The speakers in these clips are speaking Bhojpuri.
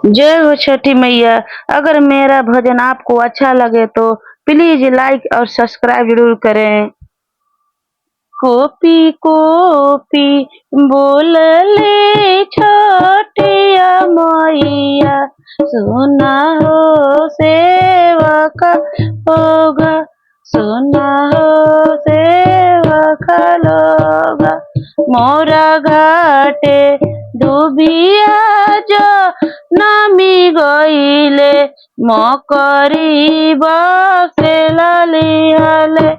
जय हो छठी मैया। अगर मेरा भजन आपको अच्छा लगे तो प्लीज लाइक और सब्सक्राइब जरूर करें। कोपी कोपी बोलले छोटिया मैया, सुना हो सेवक होगा, सुना हो सेवक लोगा। मोरा घाटे डूबिया जो नामी गईले, मकरी बसेला लिहले,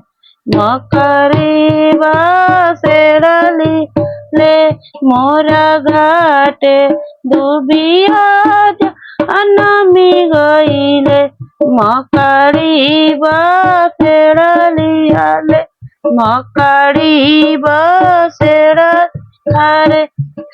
मकरी बसेली ले। मोरा घाटे डूबिया नामी गईले, मकरी बसेली ले, मकड़ी बसेड़ा हरे।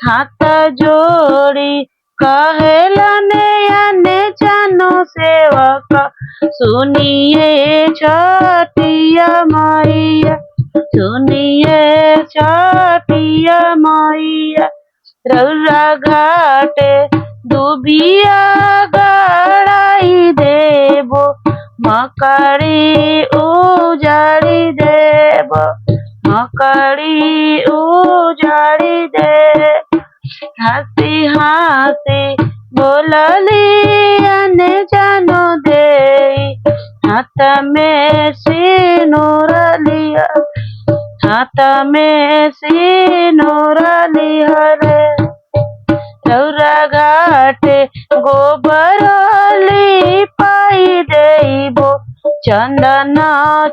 हाथ जोड़ी कहेलने आने जानो सेवक, सुनिए छठिया मैया, सुनिए छठिया मैया। रौरा घाटे डूबिया गड़ाई देबो, मकड़ी उजाड़ी देबो, मकड़ी उजाड़ी दे। हंसी हंसी बोलली अने जानो दे, हाथ में सिनुर लिया, हाथ में सिनुर लिया रे। रौरा घाटे गोबर लिपाई देबो, चंदन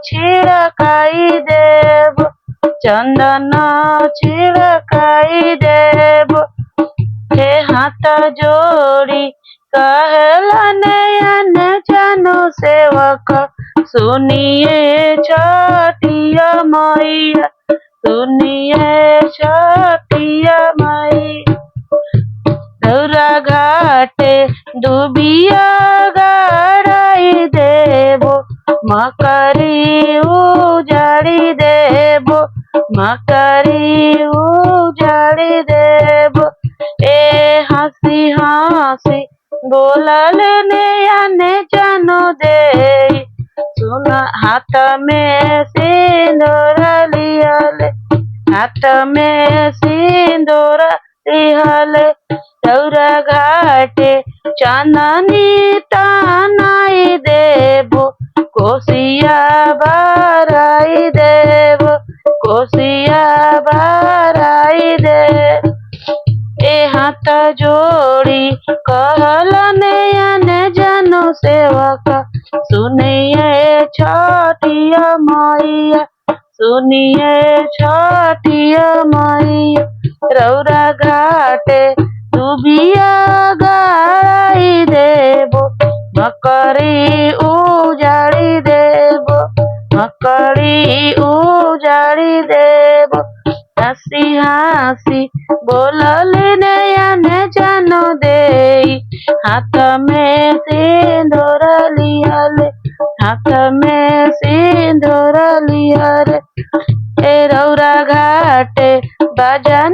छिड़काई देबो, चंदन छिड़काई देबो। हे हाथ जोड़ी कहलने आने जानो सेवक, सुनिए छठिया मैया, सुनिए छठिया मैया। रौरा घाटे डूबिया गड़ाई देबो, मकरी उजाड़ी देबो, मकरी उजाड़ी देबो। ए हंसी हंसी बोलले आने जानो दे, सुना हाथ में सिंदूर लिहले, हाथ में सिंदूर लिहले। रौरा घाटे चांदनी तानाई देबो, कोसिया भराई देबो, कोसिया भराई दे। ए हाथ जोड़ी कहलने आने जानो सेवक, सुनिए छठिया मैया, सुनिए छठिया मैया। रौरा घाटे डूबिया गड़ाई देबो, मकड़ी उजाड़ी देबो, मकड़ी उजाड़ी देबो। हंसी हंसी बोलले आने जानो दे, हाथ में सिंदूर लिहले, हाथ में सिंदूर लिहले। ए रौरा घाटे बाजा